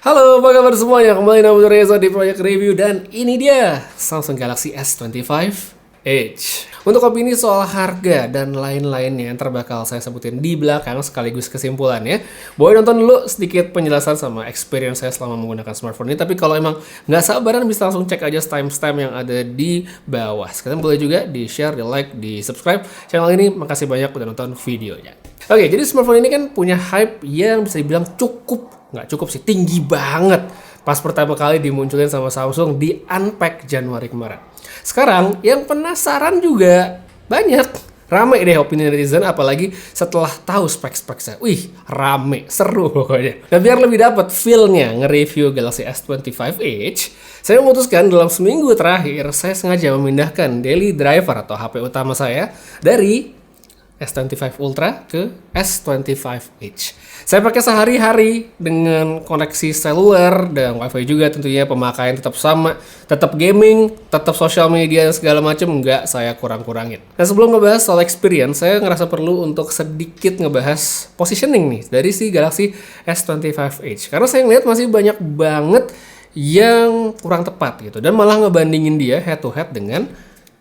Halo, apa kabar semuanya? Kembali nama Reza di Project Review dan ini dia Samsung Galaxy S25 Edge. Untuk opini soal harga dan lain-lainnya yang bakal saya sebutin di belakang sekaligus kesimpulannya. Boleh nonton dulu sedikit penjelasan sama experience saya selama menggunakan smartphone ini. Tapi kalau emang nggak sabaran bisa langsung cek aja timestamp yang ada di bawah. Sekalian boleh juga di share, di like, di subscribe channel ini. Makasih banyak udah nonton videonya. Oke, jadi smartphone ini kan punya hype yang bisa dibilang nggak cukup sih, tinggi banget pas pertama kali dimunculin sama Samsung di Unpacked Januari kemarin. Sekarang yang penasaran juga banyak, rame deh opini netizen, apalagi setelah tahu spek-speknya. Wih, rame, seru pokoknya. Nah, biar lebih dapat feel-nya nge-review Galaxy S25 Edge, saya memutuskan dalam seminggu terakhir saya sengaja memindahkan daily driver atau HP utama saya dari S25 Ultra ke S25 Edge. Saya pakai sehari-hari dengan koneksi seluler dan wifi juga tentunya, pemakaian tetap sama, tetap gaming, tetap sosial media dan segala macam, nggak saya kurang-kurangin. Nah, sebelum ngebahas soal experience, saya ngerasa perlu untuk sedikit ngebahas positioning nih dari si Galaxy S25 Edge. Karena saya ngeliat masih banyak banget yang kurang tepat gitu, dan malah ngebandingin dia head to head dengan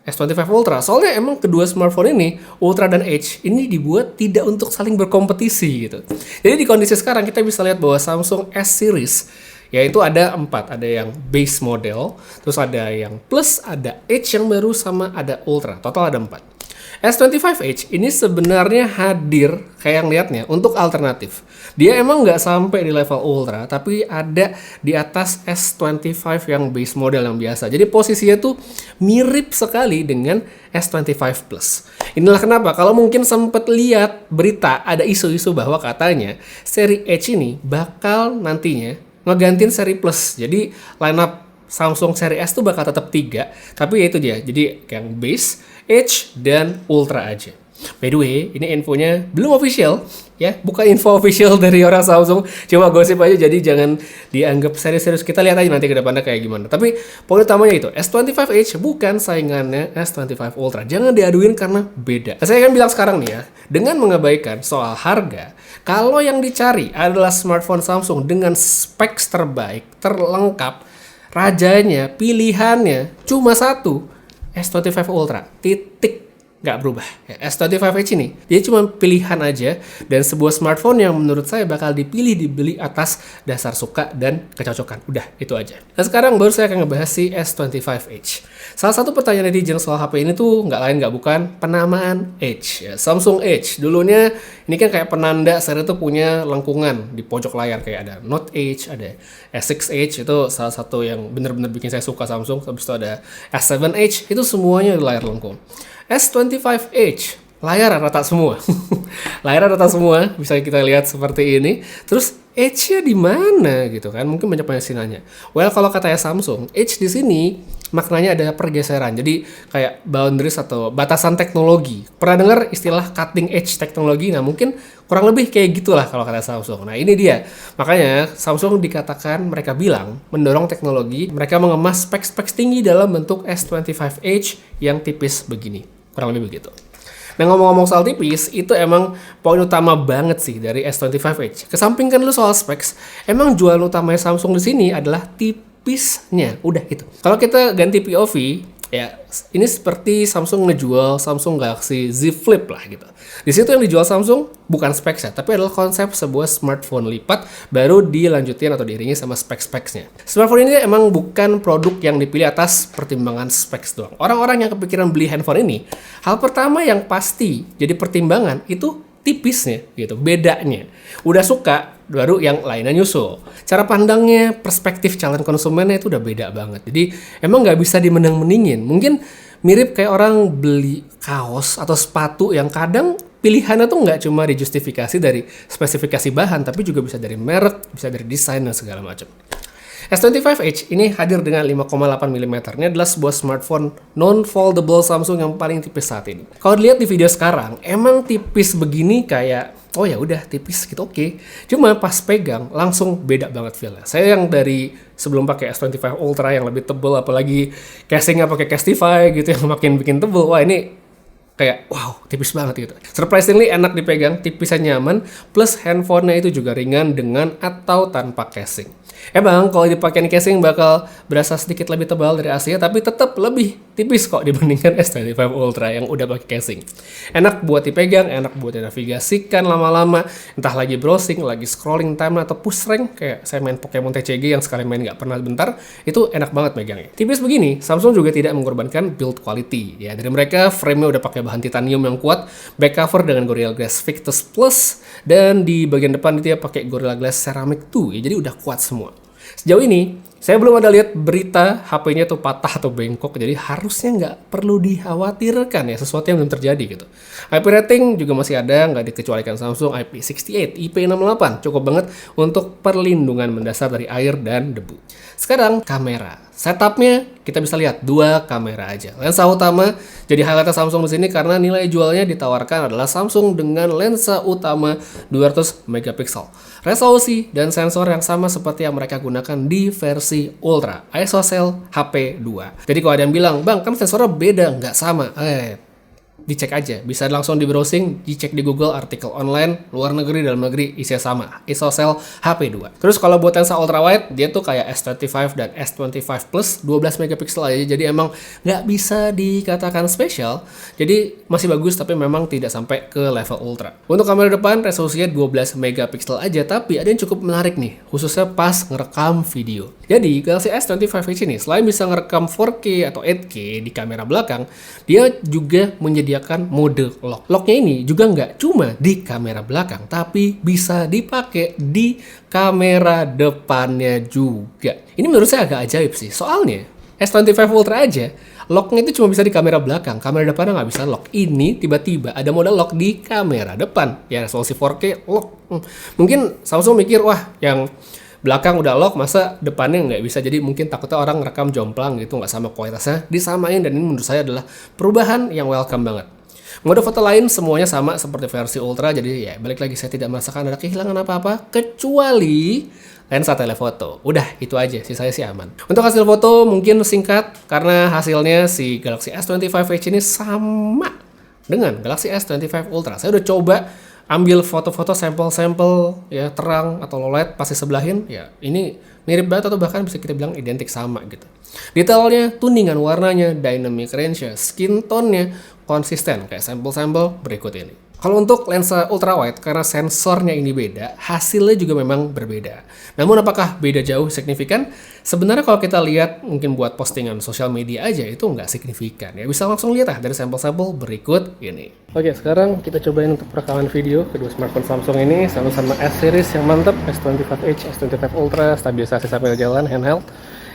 S25 Ultra. Soalnya emang kedua smartphone ini, Ultra dan Edge, ini dibuat tidak untuk saling berkompetisi gitu. Jadi di kondisi sekarang kita bisa lihat bahwa Samsung S Series, yaitu ada 4. Ada yang base model, terus ada yang Plus, ada Edge yang baru, sama ada Ultra. Total ada 4. S25 Edge ini sebenarnya hadir, kayak yang lihatnya, untuk alternatif. Dia emang nggak sampai di level Ultra, tapi ada di atas S25 yang base model yang biasa. Jadi posisinya tuh mirip sekali dengan S25 Plus. Inilah kenapa kalau mungkin sempat lihat berita ada isu-isu bahwa katanya seri Edge ini bakal nantinya ngegantiin seri Plus. Jadi lineup Samsung seri S tuh bakal tetap 3, tapi ya itu dia. Jadi yang base, Edge, dan Ultra aja. By the way, ini infonya belum official ya, bukan info official dari orang Samsung, cuma gosip aja, jadi jangan dianggap serius-serius. Kita lihat aja nanti ke depannya kayak gimana. Tapi poin utamanya itu, S25 Edge bukan saingannya S25 Ultra. Jangan diaduin karena beda. Saya akan bilang sekarang nih ya, dengan mengabaikan soal harga, kalau yang dicari adalah smartphone Samsung dengan specs terbaik, terlengkap, rajanya, pilihannya cuma satu, S25 Ultra, titik, nggak berubah. Ya, S25 Edge ini, dia cuma pilihan aja, dan sebuah smartphone yang menurut saya bakal dibeli atas dasar suka dan kecocokan. Udah, itu aja. Nah, sekarang baru saya akan ngebahas si S25 Edge. Salah satu pertanyaan netizen soal HP ini tuh nggak lain nggak bukan penamaan Edge. Ya, Samsung Edge, dulunya ini kan kayak penanda seri itu punya lengkungan di pojok layar, kayak ada Note Edge, ada S6 Edge, itu salah satu yang bener-bener bikin saya suka Samsung. Habis itu ada S7 Edge, itu semuanya di layar lengkung. S25 Edge, layar rata semua. Layar rata semua, bisa kita lihat seperti ini. Terus Edge-nya di mana gitu kan? Mungkin banyak yang nanya. Well, kalau katanya Samsung, Edge di sini maknanya ada pergeseran. Jadi kayak boundaries atau batasan teknologi. Pernah dengar istilah cutting edge teknologi? Nah, mungkin kurang lebih kayak gitulah kalau kata Samsung. Nah, ini dia. Makanya Samsung dikatakan, mereka bilang mendorong teknologi, mereka mengemas spek-spek tinggi dalam bentuk S25 Edge yang tipis begini. Kurang lebih begitu. Nah, ngomong-ngomong soal tipis, itu emang poin utama banget sih dari S25 Edge. Kesampingkan dulu soal specs, emang jualan utamanya Samsung di sini adalah tipisnya. Udah gitu. Kalau kita ganti POV, ya ini seperti Samsung ngejual Samsung Galaxy Z Flip lah gitu. Di situ yang dijual Samsung bukan specs ya, tapi adalah konsep sebuah smartphone lipat baru dilanjutin atau diiringi sama spek-speknya. Smartphone ini emang bukan produk yang dipilih atas pertimbangan specs doang. Orang-orang yang kepikiran beli handphone ini, hal pertama yang pasti jadi pertimbangan itu tipisnya gitu, bedanya. Udah suka, baru yang lainnya nyusul. Cara pandangnya, perspektif calon konsumennya itu udah beda banget. Jadi emang nggak bisa dimenang-meningin. Mungkin mirip kayak orang beli kaos atau sepatu yang kadang pilihannya tuh nggak cuma dijustifikasi dari spesifikasi bahan, tapi juga bisa dari merek, bisa dari desain dan segala macam. S25 Edge ini hadir dengan 5,8 mm. Ini adalah sebuah smartphone non-foldable Samsung yang paling tipis saat ini. Kalau dilihat di video sekarang, emang tipis begini kayak, oh ya udah tipis gitu, oke. Cuma pas pegang langsung beda banget feel-nya. Saya yang dari sebelum pakai S25 Ultra yang lebih tebal, apalagi casingnya pakai Castify gitu yang makin bikin tebal, wah ini kayak wow, tipis banget gitu. Surprisingly enak dipegang, tipisnya nyaman, plus handphonenya itu juga ringan dengan atau tanpa casing. Emang kalau dipakein casing bakal berasa sedikit lebih tebal dari aslinya, tapi tetap lebih tipis kok dibandingkan S25 Ultra yang udah pakai casing. Enak buat dipegang, enak buat dinavigasikan lama-lama, entah lagi browsing, lagi scrolling time atau push rank, kayak saya main Pokemon TCG yang sekali main nggak pernah bentar, itu enak banget megangnya. Tipis begini, Samsung juga tidak mengorbankan build quality. Ya, dari mereka frame-nya udah pakai bahan titanium yang kuat, back cover dengan Gorilla Glass Victus Plus, dan di bagian depan dia pakai Gorilla Glass Ceramic 2, ya, jadi udah kuat semua. Sejauh ini, saya belum ada lihat berita HP-nya tuh patah atau bengkok, jadi harusnya nggak perlu dikhawatirkan ya, sesuatu yang belum terjadi gitu. IP rating juga masih ada, nggak dikecualikan Samsung, IP68, IP68, cukup banget untuk perlindungan mendasar dari air dan debu. Sekarang kamera. Setupnya kita bisa lihat 2 kamera aja. Lensa utama jadi highlight Samsung di sini karena nilai jualnya ditawarkan adalah Samsung dengan lensa utama 200 megapiksel. Resolusi dan sensor yang sama seperti yang mereka gunakan di versi Ultra, ISOCELL HP2. Jadi kalau ada yang bilang, "Bang, kan sensornya beda, nggak sama." Dicek aja, bisa langsung di browsing, dicek di Google artikel online, luar negeri, dalam negeri, isinya sama, ISOCELL HP2. Terus kalau buat lensa ultrawide, dia tuh kayak S25 dan S25 Plus, 12 megapiksel aja, jadi emang nggak bisa dikatakan spesial, jadi masih bagus, tapi memang tidak sampai ke level ultra. Untuk kamera depan, resolusinya 12 megapiksel aja, tapi ada yang cukup menarik nih, khususnya pas ngerekam video. Jadi, Galaxy S25 Edge ini, selain bisa ngerekam 4K atau 8K di kamera belakang, dia juga menyediakan mode lock. Locknya ini juga nggak cuma di kamera belakang, tapi bisa dipakai di kamera depannya juga. Ini menurut saya agak ajaib sih, soalnya S25 Ultra aja, locknya itu cuma bisa di kamera belakang, kamera depannya nggak bisa lock. Ini tiba-tiba ada mode lock di kamera depan, ya resolusi 4K lock. Mungkin Samsung mikir, wah yang belakang udah lock, masa depannya nggak bisa, jadi mungkin takutnya orang rekam jomplang gitu, nggak sama kualitasnya, disamain, dan ini menurut saya adalah perubahan yang welcome banget. Mode foto lain semuanya sama seperti versi Ultra, jadi ya balik lagi saya tidak merasakan ada kehilangan apa-apa, kecuali lensa telefoto. Udah, itu aja, sisanya sih aman. Untuk hasil foto mungkin singkat, karena hasilnya si Galaxy S25 Edge ini sama dengan Galaxy S25 Ultra. Saya udah coba ambil foto-foto sampel-sampel ya, terang atau low light pasti sebelahin, ya ini mirip banget atau bahkan bisa kita bilang identik sama gitu. Detailnya, tuningan warnanya, dynamic range-nya, skin tone-nya konsisten kayak sampel-sampel berikut ini. Kalau untuk lensa ultrawide, karena sensornya ini beda, hasilnya juga memang berbeda. Namun apakah beda jauh signifikan? Sebenarnya kalau kita lihat mungkin buat postingan sosial media aja itu nggak signifikan. Ya bisa langsung lihat dari sampel-sampel berikut ini. Oke, sekarang kita cobain untuk perekaman video kedua smartphone Samsung ini sama-sama S series yang mantap, S25 Edge, S25 Ultra, stabilisasi sambil jalan, handheld.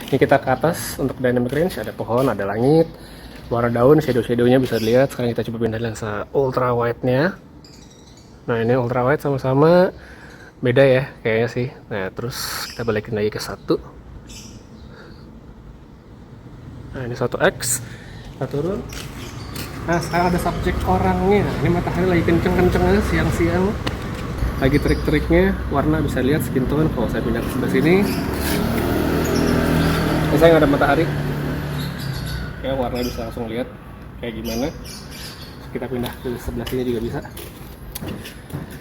Ini kita ke atas untuk dynamic range, ada pohon, ada langit, warna daun, shadow-shadownya bisa dilihat. Sekarang kita coba pindah lensa ultra wide-nya. Nah, ini ultra wide sama-sama beda ya kayaknya sih. Nah, terus kita balikin lagi ke 1. Nah, ini 1x. Kita turun. Nah, sekarang ada subjek orangnya. Ini matahari lagi kenceng-kencengnya siang-siang. Lagi trik-triknya, warna bisa lihat skin tone. Kalau saya pindah ke sebelah sini, saya nggak ada matahari. Ya, warna bisa langsung lihat kayak gimana. Kita pindah ke sebelah sini juga bisa.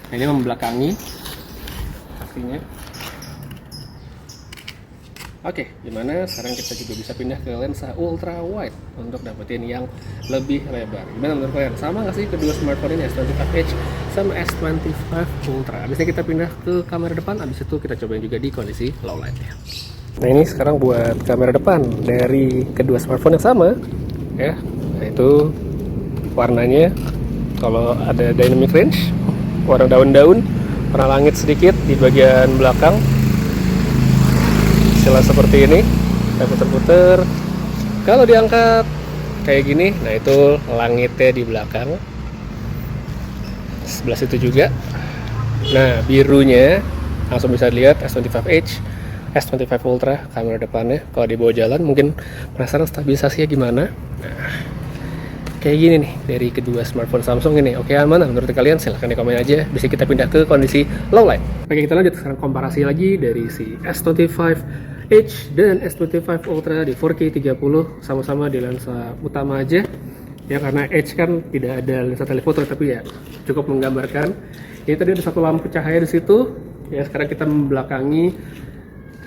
Nah, ini membelakangi pastinya. Oke, gimana sekarang kita juga bisa pindah ke lensa ultra wide untuk dapetin yang lebih lebar. Gimana menurut kalian? Sama nggak sih kedua smartphone ini, S25 Edge sama S25 Ultra? Habisnya kita pindah ke kamera depan, habis itu kita cobain juga di kondisi low light ya. Nah, ini sekarang buat kamera depan dari kedua smartphone yang sama ya, yaitu warnanya kalau ada dynamic range, warna daun-daun, warna langit sedikit di bagian belakang, istilah seperti ini. Saya puter-puter, kalau diangkat kayak gini, nah itu langitnya di belakang, sebelah situ juga. Nah, birunya langsung bisa dilihat S25 Edge, S25 Ultra kamera depannya. Kalau dibawa jalan mungkin penasaran stabilisasinya gimana. Nah, kayak gini nih dari kedua smartphone Samsung ini. Oke, aman menurut kalian? Silahkan di komen aja. Bisa kita pindah ke kondisi low light. Oke, kita lanjut sekarang komparasi lagi dari si S25 Edge dan S25 Ultra di 4K 30, sama-sama di lensa utama aja. ya, karena Edge kan tidak ada lensa telefoto tapi ya cukup menggambarkan. Ini tadi ada satu lampu cahaya di situ. Ya, sekarang kita membelakangi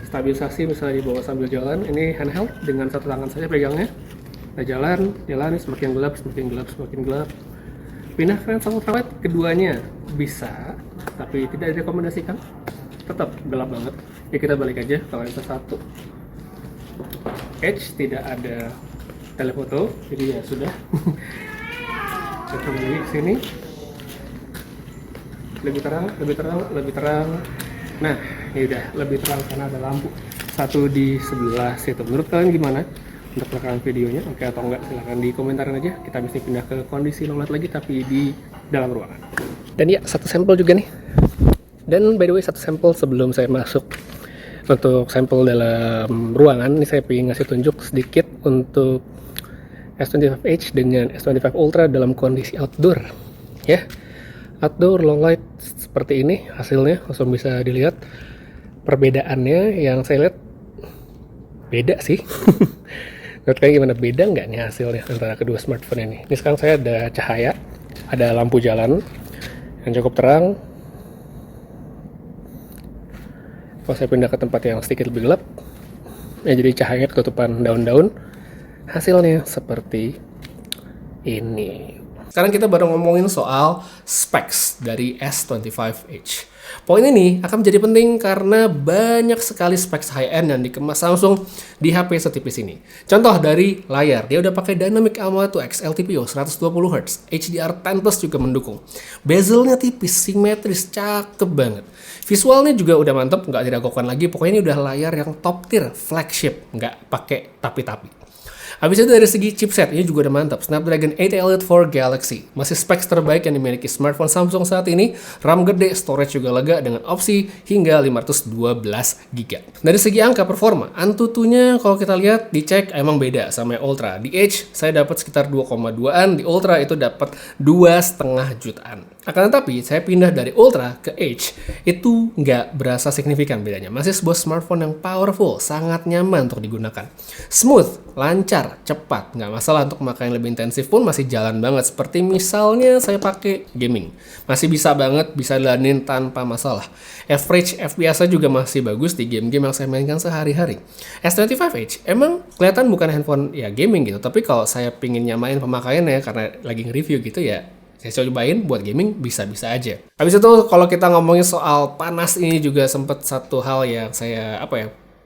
stabilisasi misalnya dibawa sambil jalan. Ini handheld dengan satu tangan saja pegangnya. Nah, jalan semakin gelap, semakin gelap, semakin gelap. Pindah ke lensa ultrawide keduanya bisa, tapi tidak direkomendasikan. Tetap gelap banget. Ya, kita balik aja ke lensa 1. Edge tidak ada telefoto, jadi ya sudah. Kita kembali ke sini. Lebih terang, lebih terang, lebih terang. Nah, ini udah lebih terang karena ada lampu satu di sebelah situ. Menurut kalian gimana untuk rekaman videonya? Oke atau enggak? Silahkan di komentarin aja. Kita bisa pindah ke kondisi low light lagi tapi di dalam ruangan. Dan ya, satu sampel juga nih. Dan by the way, satu sampel sebelum saya masuk untuk sampel dalam ruangan, ini saya ingin ngasih tunjuk sedikit untuk S25H dengan S25 Ultra dalam kondisi outdoor. Ya, outdoor low light seperti ini hasilnya, langsung bisa dilihat perbedaannya. Yang saya lihat beda sih. Menurut kalian gimana, beda nggak nih hasilnya antara kedua smartphone ini? Ini sekarang saya ada cahaya, ada lampu jalan yang cukup terang. Kalau saya pindah ke tempat yang sedikit lebih gelap, ya jadi cahaya ketutupan daun-daun. Hasilnya seperti ini. Sekarang kita baru ngomongin soal specs dari S25H. Poin ini akan menjadi penting karena banyak sekali specs high-end yang dikemas Samsung di HP setipis ini. Contoh dari layar, dia udah pakai Dynamic AMOLED 2X LTPO 120Hz, HDR10+ juga mendukung. Bezelnya tipis, simetris, cakep banget. Visualnya juga udah mantep, nggak diragukan lagi. Pokoknya ini udah layar yang top tier, flagship, nggak pakai tapi-tapi. Habis itu dari segi chipset, ini juga udah mantap. Snapdragon 8 Elite 4 Galaxy. Masih specs terbaik yang dimiliki smartphone Samsung saat ini. RAM gede, storage juga lega dengan opsi hingga 512GB. Dari segi angka performa, Antutunya kalau kita lihat, dicek emang beda sama yang Ultra. Di Edge, saya dapat sekitar 2,2an. Di Ultra itu dapat 2,5 jutaan. Akan tetapi, saya pindah dari Ultra ke Edge, itu nggak berasa signifikan bedanya. Masih sebuah smartphone yang powerful, sangat nyaman untuk digunakan. Smooth, lancar, cepat, nggak masalah. Untuk pemakaian lebih intensif pun masih jalan banget. Seperti misalnya saya pakai gaming, masih bisa banget, bisa jalanin tanpa masalah. Average FPS juga masih bagus di game-game yang saya mainkan sehari-hari. S25H emang kelihatan bukan handphone ya gaming gitu, tapi kalau saya pingin nyamain pemakaiannya karena lagi nge-review gitu ya, saya cobain buat gaming bisa-bisa aja. Habis itu kalau kita ngomongin soal panas, ini juga sempat satu hal yang saya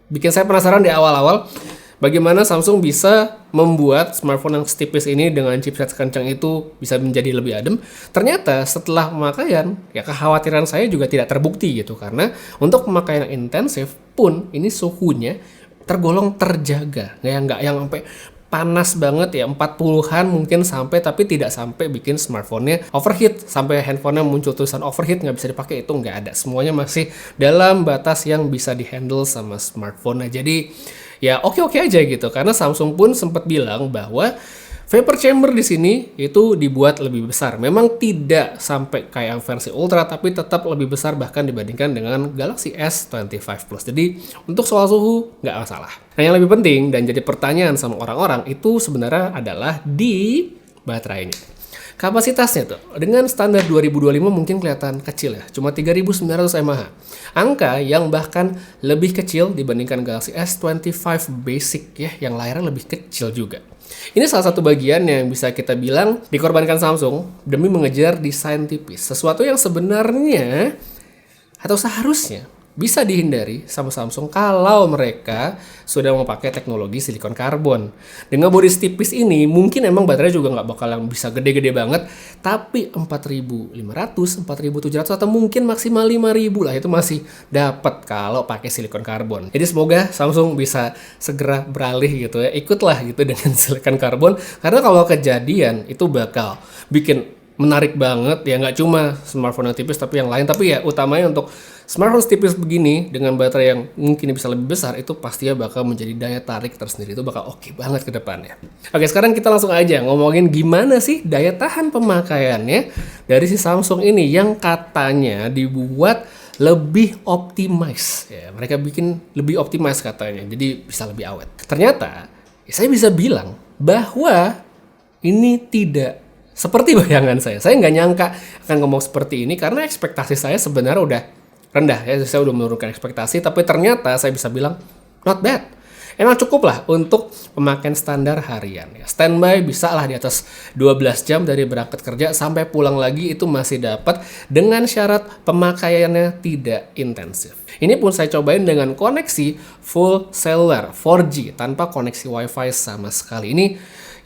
bikin saya penasaran di awal-awal. Bagaimana Samsung bisa membuat smartphone yang setipis ini dengan chipset sekencang itu bisa menjadi lebih adem. Ternyata setelah pemakaian, ya kekhawatiran saya juga tidak terbukti gitu. Karena untuk pemakaian yang intensif pun ini suhunya tergolong terjaga. Nggak yang sampai panas banget ya, 40-an mungkin sampai, tapi tidak sampai bikin smartphone-nya overheat. Sampai handphone-nya muncul tulisan overheat, nggak bisa dipakai, itu nggak ada. Semuanya masih dalam batas yang bisa dihandle sama smartphone. Nah, jadi ya oke-oke aja gitu, karena Samsung pun sempat bilang bahwa vapor chamber di sini itu dibuat lebih besar. Memang tidak sampai kayak versi Ultra, tapi tetap lebih besar bahkan dibandingkan dengan Galaxy S25 Plus. Jadi untuk soal suhu nggak masalah. Nah, yang lebih penting dan jadi pertanyaan sama orang-orang itu sebenarnya adalah di baterainya. Kapasitasnya tuh dengan standar 2025 mungkin kelihatan kecil ya, cuma 3900 mAh. Angka yang bahkan lebih kecil dibandingkan Galaxy S25 Basic ya, yang layarnya lebih kecil juga. Ini salah satu bagian yang bisa kita bilang dikorbankan Samsung demi mengejar desain tipis. Sesuatu yang sebenarnya atau seharusnya bisa dihindari sama Samsung kalau mereka sudah memakai teknologi silikon karbon. Dengan bodi tipis ini, mungkin emang baterai juga nggak bakal yang bisa gede-gede banget, tapi 4500, 4700 atau mungkin maksimal 5000 lah itu masih dapat kalau pakai silikon karbon. Jadi semoga Samsung bisa segera beralih gitu ya, ikutlah gitu dengan silikon karbon, karena kalau kejadian itu bakal bikin menarik banget ya, nggak cuma smartphone yang tipis tapi yang lain. Tapi ya utamanya untuk smartphone tipis begini dengan baterai yang mungkin bisa lebih besar, itu pastinya bakal menjadi daya tarik tersendiri, itu bakal oke banget ke depannya. Oke, sekarang kita langsung aja ngomongin gimana sih daya tahan pemakaiannya dari si Samsung ini yang katanya dibuat lebih optimize ya, mereka bikin lebih optimize katanya, jadi bisa lebih awet. Ternyata ya, saya bisa bilang bahwa Ini tidak seperti bayangan saya. Saya nggak nyangka akan ngomong seperti ini karena ekspektasi saya sebenarnya udah rendah ya. Saya udah menurunkan ekspektasi, tapi ternyata saya bisa bilang not bad. Emang cukup lah untuk pemakaian standar harian ya. Standby bisa lah di atas 12 jam dari berangkat kerja sampai pulang lagi itu masih dapat dengan syarat pemakaiannya tidak intensif. Ini pun saya cobain dengan koneksi full cellular 4G tanpa koneksi WiFi sama sekali. Ini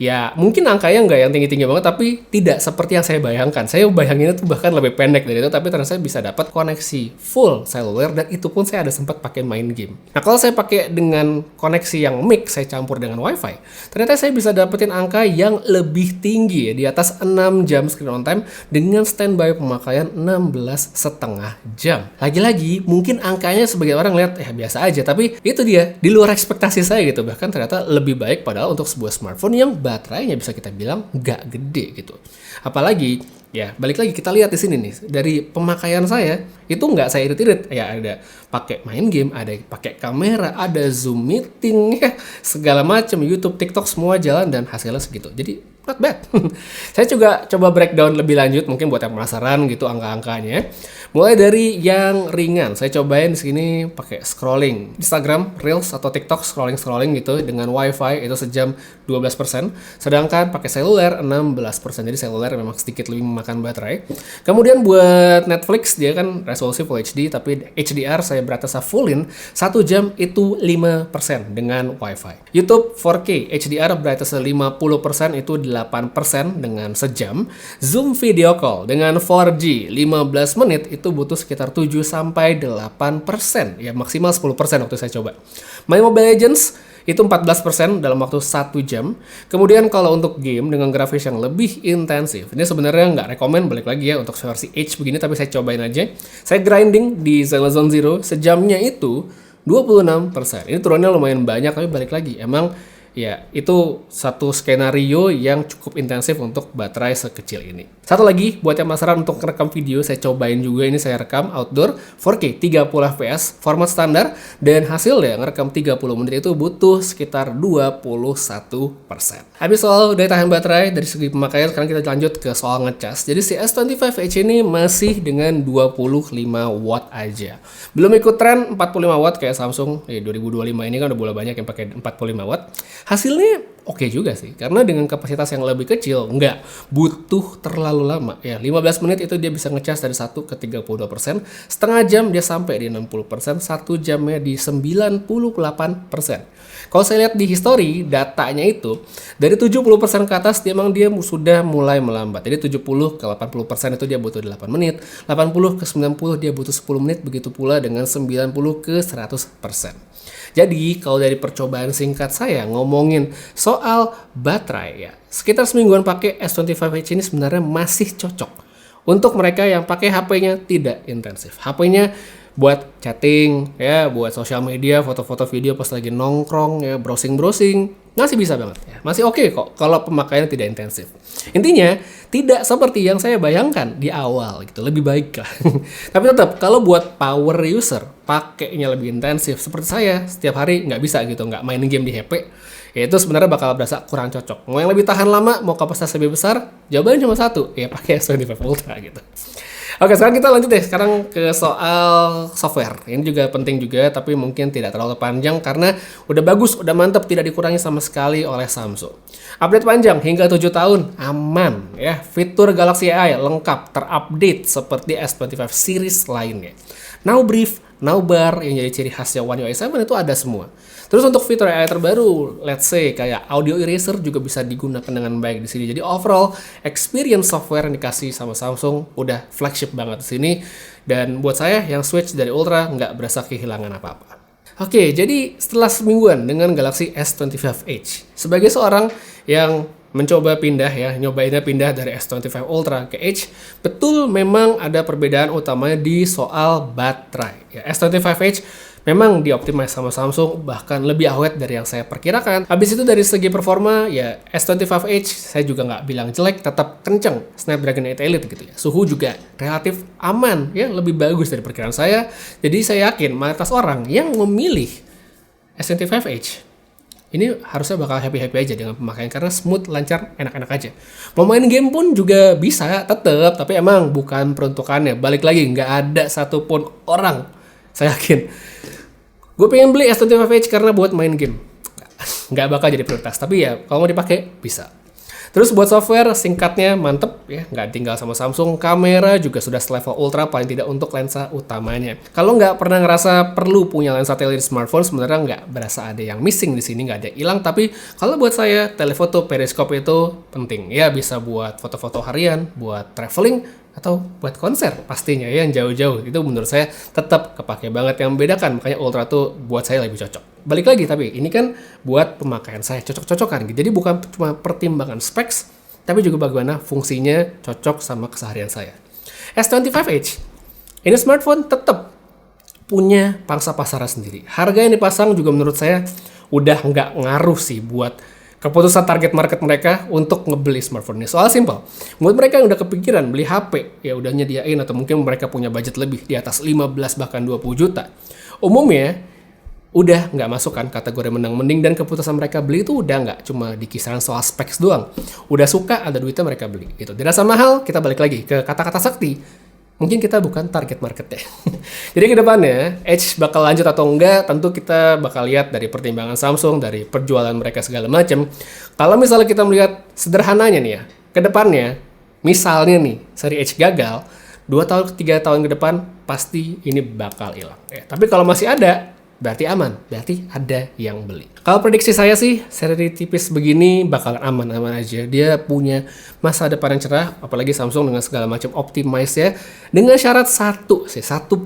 ya mungkin angkanya nggak yang tinggi-tinggi banget, tapi tidak seperti yang saya bayangkan. Saya bayanginnya tuh bahkan lebih pendek dari itu, tapi ternyata saya bisa dapat koneksi full cellular dan itu pun saya ada sempat pakai main game. Nah kalau saya pakai dengan koneksi yang mix, saya campur dengan WiFi, ternyata saya bisa dapetin angka yang lebih tinggi ya, di atas 6 jam screen on time dengan standby pemakaian 16,5 jam. Lagi-lagi mungkin angkanya sebagai orang lihat ya biasa aja, tapi itu dia di luar ekspektasi saya gitu. Bahkan ternyata lebih baik padahal untuk sebuah smartphone yang baterainya bisa kita bilang nggak gede gitu. Apalagi ya balik lagi kita lihat di sini nih dari pemakaian saya itu nggak saya irit-irit ya, ada pakai main game, ada pakai kamera, ada Zoom meeting ya, segala macam, YouTube, TikTok semua jalan dan hasilnya segitu. Jadi not bad. Saya juga coba breakdown lebih lanjut mungkin buat yang penasaran gitu angka-angkanya. Mulai dari yang ringan, saya cobain di sini pakai scrolling Instagram, Reels atau TikTok scrolling gitu dengan WiFi itu sejam 12%, sedangkan pakai seluler 16%. Jadi seluler memang sedikit lebih memakan baterai. Kemudian buat Netflix dia kan resolusi Full HD tapi HDR saya beratasa fullin 1 jam itu 5% dengan WiFi. YouTube 4K HDR beratasa 50% itu 8% dengan sejam. Zoom video call dengan 4G 15 menit itu butuh sekitar 7-8%. Ya maksimal 10% waktu saya coba. Main Mobile Legends itu 14% dalam waktu 1 jam. Kemudian kalau untuk game dengan grafis yang lebih intensif, ini sebenarnya nggak rekomen balik lagi ya untuk versi H begini, tapi saya cobain aja. Saya grinding di Zone Zero sejamnya itu 26%. Ini turunnya lumayan banyak, tapi balik lagi emang ya itu satu skenario yang cukup intensif untuk baterai sekecil ini. Satu lagi buat yang penasaran untuk rekam video, saya cobain juga. Ini saya rekam outdoor 4K 30 fps format standar dan hasilnya ngerekam 30 menit itu butuh sekitar 21%. Habis soal daya tahan baterai dari segi pemakaian, sekarang kita lanjut ke soal ngecas. Jadi si S25 Edge ini masih dengan 25 watt aja. Belum ikut tren 45 watt kayak Samsung 2025 ini kan udah boleh banyak yang pakai 45 watt. Hasilnya oke juga sih, karena dengan kapasitas yang lebih kecil nggak butuh terlalu lama ya. 15 menit itu dia bisa ngecas dari 1 ke 32%, setengah jam dia sampai di 60%, 1 jamnya di 98%. Kalau saya lihat di history datanya itu dari 70% ke atas memang dia sudah mulai melambat. Jadi 70 ke 80% itu dia butuh 8 menit, 80 ke 90 dia butuh 10 menit, begitu pula dengan 90 ke 100%. Jadi kalau dari percobaan singkat saya ngomongin soal baterai ya, sekitar semingguan pakai S25 Edge ini sebenarnya masih cocok untuk mereka yang pakai HP-nya tidak intensif. HP-nya buat chatting ya, buat sosial media, foto-foto video pas lagi nongkrong ya, browsing-browsing, masih bisa banget ya. Masih oke kok kalau pemakaiannya tidak intensif. Intinya tidak seperti yang saya bayangkan di awal gitu, lebih baik lah. Tapi tetap kalau buat power user pakainya lebih intensif seperti saya setiap hari nggak bisa gitu, nggak main game di HP, ya itu sebenarnya bakal berasa kurang cocok. Mau yang lebih tahan lama, mau kapasitas lebih besar, jawabannya cuma satu, ya pakai S25 Ultra gitu. Oke, sekarang kita lanjut deh sekarang ke soal software. Ini juga penting juga, tapi mungkin tidak terlalu panjang karena udah bagus, udah mantap, tidak dikurangi sama sekali oleh Samsung. Update panjang hingga 7 tahun, aman ya. Fitur Galaxy AI lengkap, terupdate seperti S25 series lainnya. Now Brief, Now Bar yang jadi ciri khasnya One UI 7 itu ada semua. Terus untuk fitur AI terbaru, let's say kayak audio eraser juga bisa digunakan dengan baik di sini. Jadi overall experience software yang dikasih sama Samsung udah flagship banget di sini. Dan buat saya yang switch dari Ultra nggak berasa kehilangan apa-apa. Oke, jadi setelah semingguan dengan Galaxy S25 Edge, sebagai seorang yang mencoba pindah ya, nyobainnya pindah dari S25 Ultra ke Edge, betul memang ada perbedaan utamanya di soal baterai. Ya, S25 Edge memang dioptimize sama Samsung, bahkan lebih awet dari yang saya perkirakan. Habis itu dari segi performa, ya S25 Edge saya juga nggak bilang jelek, tetap kenceng. Snapdragon 8 Elite gitu ya. Suhu juga relatif aman, ya lebih bagus dari perkiraan saya. Jadi saya yakin mayoritas orang yang memilih S25 Edge ini harusnya bakal happy-happy aja dengan pemakaian karena smooth, lancar, enak-enak aja. Mau main game pun juga bisa tetap, tapi emang bukan peruntukannya. Balik lagi, nggak ada satupun orang, saya yakin, gue pengen beli S25 Edge karena buat main game. Nggak bakal jadi prioritas, tapi ya kalau mau dipakai bisa. Terus buat software, singkatnya mantep ya, nggak tinggal sama Samsung. Kamera juga sudah selevel ultra, paling tidak untuk lensa utamanya. Kalau nggak pernah ngerasa perlu punya lensa tele di smartphone, sebenarnya nggak berasa ada yang missing di sini, nggak ada hilang. Tapi kalau buat saya, telefoto periskop itu penting. Ya bisa buat foto-foto harian, buat traveling, atau buat konser pastinya ya, yang jauh-jauh. Itu menurut saya tetap kepake banget. Yang membedakan, makanya ultra tuh buat saya lebih cocok. Balik lagi, tapi ini kan buat pemakaian saya cocok-cocokan gitu. Jadi bukan cuma pertimbangan specs, tapi juga bagaimana fungsinya cocok sama keseharian saya. S25 Edge ini smartphone tetap punya pangsa pasarnya sendiri. Harga yang dipasang juga menurut saya udah nggak ngaruh sih buat keputusan target market mereka untuk ngebeli smartphone ini. Soal simpel, buat mereka yang udah kepikiran beli HP, ya udah nyediain, atau mungkin mereka punya budget lebih di atas 15 bahkan 20 juta. Umumnya udah nggak masuk kan kategori menang mending, dan keputusan mereka beli itu udah nggak cuma di kisaran soal specs doang. Udah suka, ada duitnya, mereka beli. Itu dirasa mahal, kita balik lagi ke kata-kata sakti. Mungkin kita bukan target marketnya. Jadi ke depannya, Edge bakal lanjut atau enggak, tentu kita bakal lihat dari pertimbangan Samsung, dari perjualan mereka segala macam. Kalau misalnya kita melihat sederhananya nih ya, ke depannya, misalnya nih, seri Edge gagal, 2 tahun, 3 tahun ke depan, pasti ini bakal hilang. Tapi kalau masih ada, berarti aman, berarti ada yang beli. Kalau prediksi saya sih, seri tipis begini bakalan aman-aman aja. Dia punya masa depan yang cerah, apalagi Samsung dengan segala macam optimize ya. Dengan syarat satu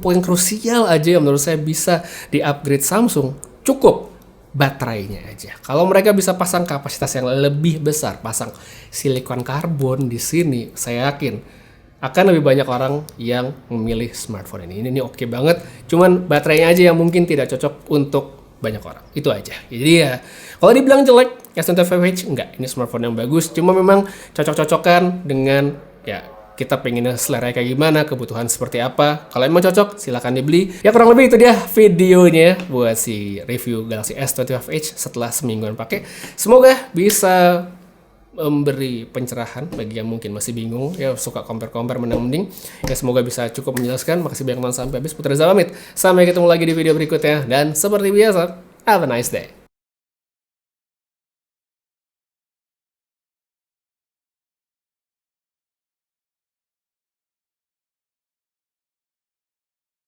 poin krusial aja yang menurut saya bisa di-upgrade Samsung, cukup baterainya aja. Kalau mereka bisa pasang kapasitas yang lebih besar, pasang silikon karbon di sini, saya yakin akan lebih banyak orang yang memilih smartphone ini. Ini oke banget, cuman baterainya aja yang mungkin tidak cocok untuk banyak orang. Itu aja. Jadi ya, kalau dibilang jelek, S25 Edge enggak. Ini smartphone yang bagus, cuma memang cocok-cocokan dengan ya kita pengennya selera kayak gimana, kebutuhan seperti apa. Kalau emang cocok, silakan dibeli. Ya kurang lebih itu dia videonya buat si review Galaxy S25 Edge setelah semingguan pakai. Semoga bisa memberi pencerahan bagi yang mungkin masih bingung ya, suka compare menang mending ya. Semoga bisa cukup menjelaskan. Makasih banyak nonton sampai habis. Putra Reza pamit, sampai ketemu lagi di video berikutnya, dan seperti biasa, have a nice day.